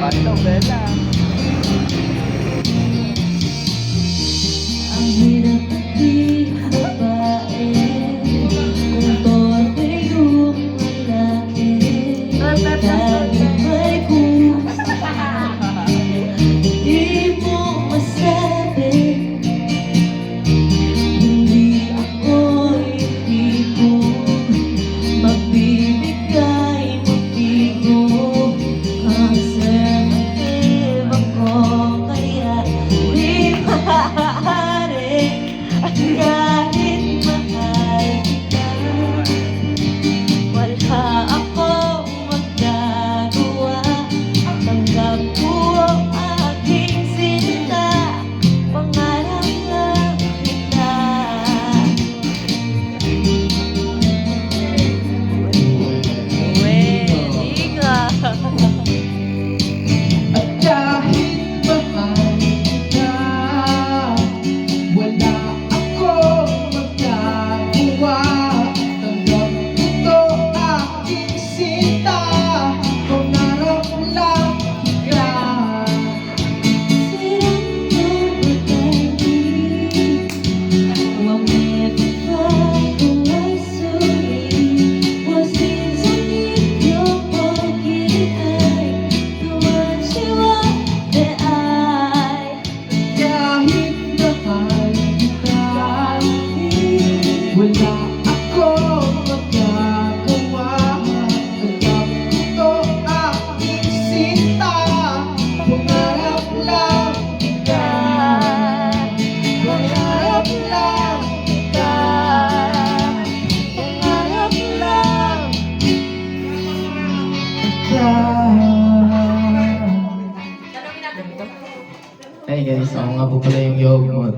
Hello, Bella. Ang hirap di babae kung to'y lumalaki dahil may kusa di mo masabi. Hindi ako ibig magbibigay motibo ang sensitive ako kaya di maaari at kahit mahal kita wala akong magagawa. Tanggap ko ang aking sinta, pangarap lang kita. Pwede ka. At kahit mahal kita, wala akong magagawa. Tanggap ko to aking sinta, pangarap lang kita. Wala akong magagawa. Tanggap ko to aking sinta, pangarap lang kita. Pangarap lang kita. Pangarap lang kita. Hey guys, ako nga po pala yung yog mo.